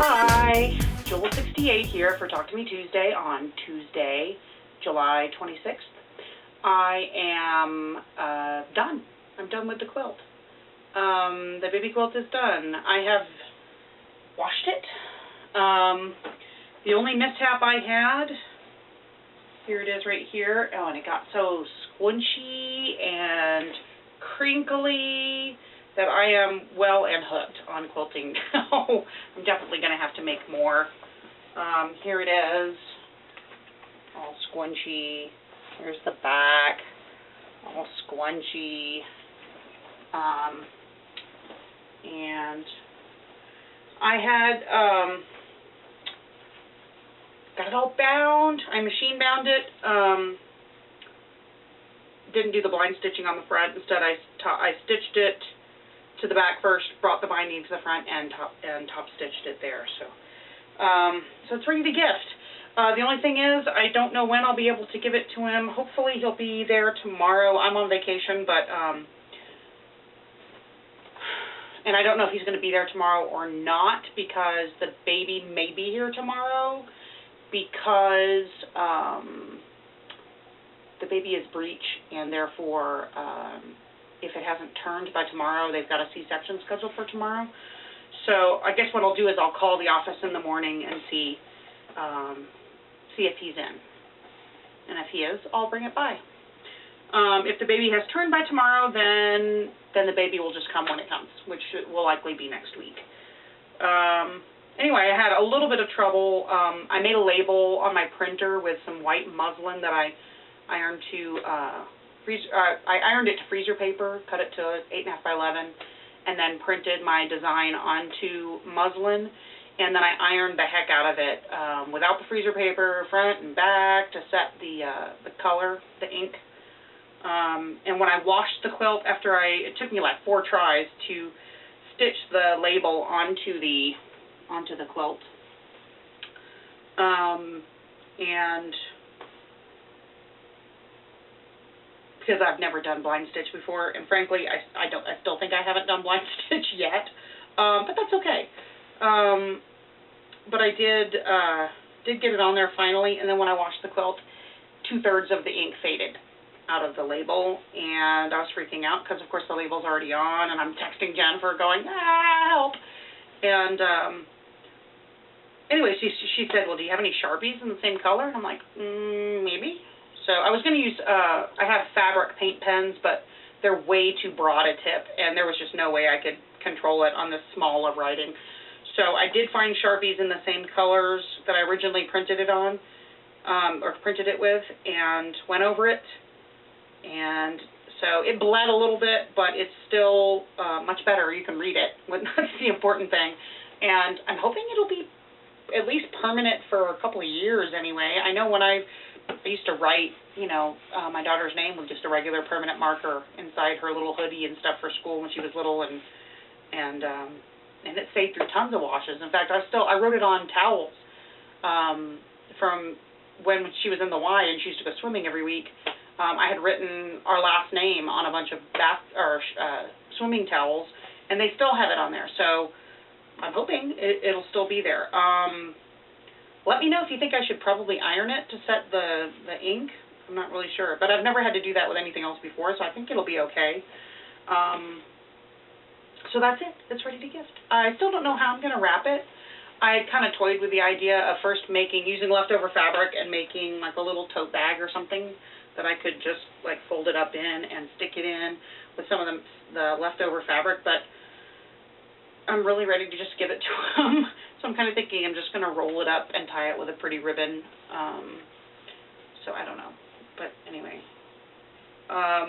Hi, jewells68 here for Talk to Me Tuesday on Tuesday, July 26th. I am done. I'm done with the quilt. The baby quilt is done. I have washed it. The only mishap I had, here it is right here. Oh, and it got so squinchy and crinkly that I am well and hooked on quilting now. I'm definitely going to have to make more. Here it is, all squinchy. Here's the back, all squinchy. And I had got it all bound. I machine bound it. Didn't do the blind stitching on the front. Instead, I stitched it to the back first, brought the binding to the front, and top stitched it there. So it's ready to gift. The only thing is, I don't know when I'll be able to give it to him. Hopefully he'll be there tomorrow. I'm on vacation, but and I don't know if he's going to be there tomorrow or not, because the baby may be here tomorrow, because the baby is breech, and therefore if it hasn't turned by tomorrow, they've got a C-section scheduled for tomorrow. So I guess what I'll do is I'll call the office in the morning and see if he's in. And if he is, I'll bring it by. If the baby has turned by tomorrow, then the baby will just come when it comes, which will likely be next week. Anyway, I had a little bit of trouble. I made a label on my printer with some white muslin that I ironed to I ironed it to freezer paper, cut it to 8.5 by 11, and then printed my design onto muslin, and then I ironed the heck out of it without the freezer paper, front and back, to set the color, the ink. And when I washed the quilt, it took me like 4 tries to stitch the label onto the quilt. And because I've never done blind stitch before, and frankly, I still think I haven't done blind stitch yet, but that's okay. But I did get it on there finally, and then when I washed the quilt, 2/3 of the ink faded out of the label, and I was freaking out because, of course, the label's already on, and I'm texting Jennifer going, help! And anyway, she said, well, do you have any Sharpies in the same color? And I'm like, maybe. So I was going to use, I have fabric paint pens, but they're way too broad a tip, and there was just no way I could control it on this small of writing. So I did find Sharpies in the same colors that I originally printed it on, or printed it with, and went over it. And so it bled a little bit, but it's still much better. You can read it. That's the important thing. And I'm hoping it'll be at least permanent for a couple of years anyway. I know when I used to write, my daughter's name with just a regular permanent marker inside her little hoodie and stuff for school when she was little, and it stayed through tons of washes. In fact, I wrote it on towels from when she was in the Y and she used to go swimming every week. I had written our last name on a bunch of swimming towels, and they still have it on there. So I'm hoping it'll still be there. Let me know if you think I should probably iron it to set the ink. I'm not really sure, but I've never had to do that with anything else before, so I think it'll be okay. So that's it. It's ready to gift. I still don't know how I'm going to wrap it. I kind of toyed with the idea of first using leftover fabric and making like a little tote bag or something that I could just like fold it up in and stick it in with some of the leftover fabric, but I'm really ready to just give it to him. So I'm kind of thinking I'm just going to roll it up and tie it with a pretty ribbon. So I don't know. But anyway,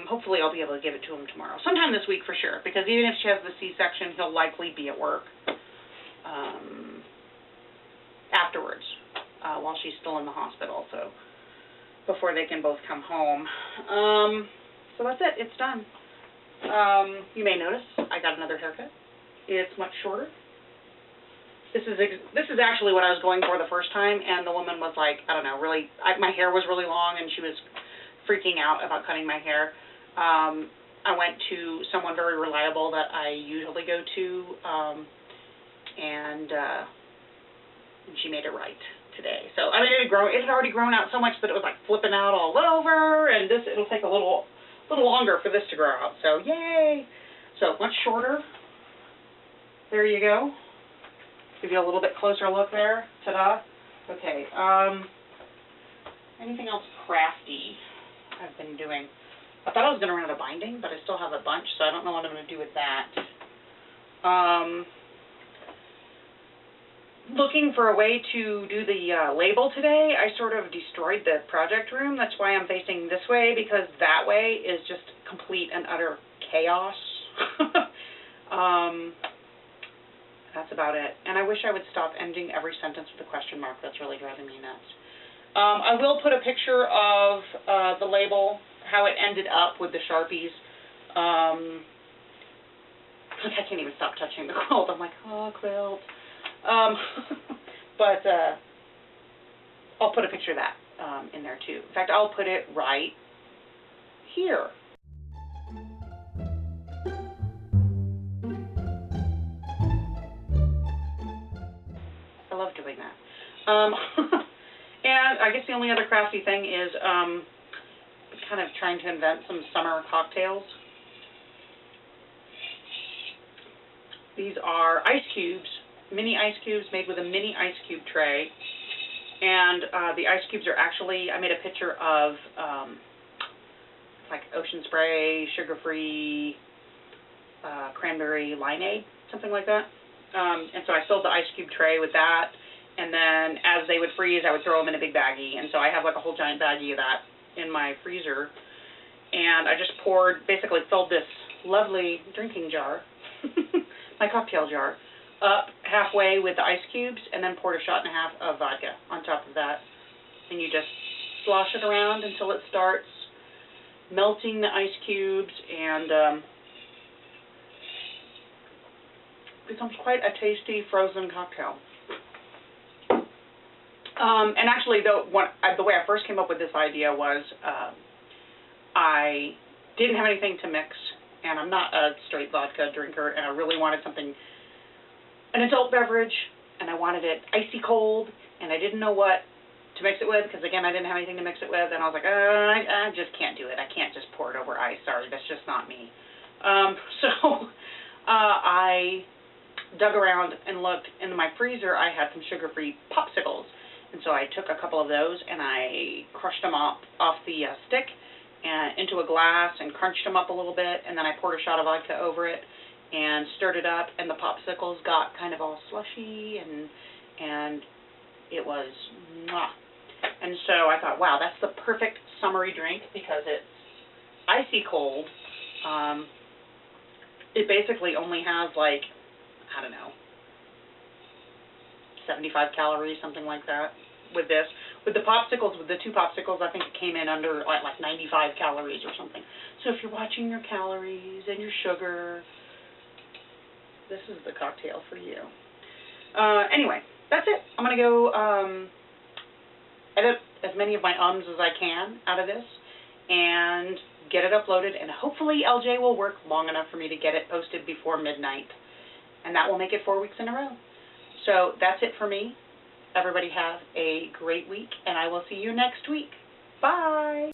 hopefully I'll be able to give it to him tomorrow. Sometime this week for sure, because even if she has the C-section, he'll likely be at work afterwards while she's still in the hospital, so before they can both come home. So that's it. It's done. You may notice I got another haircut. It's much shorter. This is actually what I was going for the first time, and the woman was like, I don't know, really, my hair was really long, and she was freaking out about cutting my hair. I went to someone very reliable that I usually go to, and and she made it right today. So, I mean, it had already grown out so much that it was like flipping out all over, and it'll take a little longer for this to grow out. So, yay! So, much shorter. There you go. Give you a little bit closer look there. Ta-da. Okay, anything else crafty I've been doing? I thought I was going to run out of binding, but I still have a bunch, so I don't know what I'm going to do with that. Looking for a way to do the label today. I sort of destroyed the project room. That's why I'm facing this way, because that way is just complete and utter chaos. That's about it. And I wish I would stop ending every sentence with a question mark. That's really driving me nuts. I will put a picture of the label, how it ended up with the Sharpies. I can't even stop touching the quilt. I'm like, oh, quilt. But I'll put a picture of that in there too. In fact, I'll put it right here. I love doing that. And I guess the only other crafty thing is kind of trying to invent some summer cocktails. These are ice cubes, mini ice cubes made with a mini ice cube tray. And the ice cubes are actually, I made a picture of like ocean spray, sugar-free, cranberry limeade, something like that. And so I filled the ice cube tray with that, and then as they would freeze, I would throw them in a big baggie. And so I have like a whole giant baggie of that in my freezer. And I just basically filled this lovely drinking jar, my cocktail jar, up halfway with the ice cubes, and then poured a shot and a half of vodka on top of that. And you just slosh it around until it starts melting the ice cubes, and becomes quite a tasty frozen cocktail. And actually, the way I first came up with this idea was I didn't have anything to mix, and I'm not a straight vodka drinker, and I really wanted something, an adult beverage, and I wanted it icy cold, and I didn't know what to mix it with, because again, I didn't have anything to mix it with, and I was like, I just can't do it. I can't just pour it over ice. Sorry, that's just not me. So I dug around and looked in my freezer. I had some sugar-free popsicles, and so I took a couple of those and I crushed them off the stick and into a glass and crunched them up a little bit, and then I poured a shot of vodka over it and stirred it up, and the popsicles got kind of all slushy, and it was mwah. And so I thought, wow, that's the perfect summery drink because it's icy cold. It basically only has like, I don't know, 75 calories, something like that with this. With the popsicles, with the two popsicles, I think it came in under like 95 calories or something. So if you're watching your calories and your sugar, this is the cocktail for you. Anyway, that's it. I'm going to go edit as many of my ums as I can out of this and get it uploaded, and hopefully LJ will work long enough for me to get it posted before midnight, and that will make it 4 weeks in a row. So that's it for me. Everybody have a great week, and I will see you next week. Bye!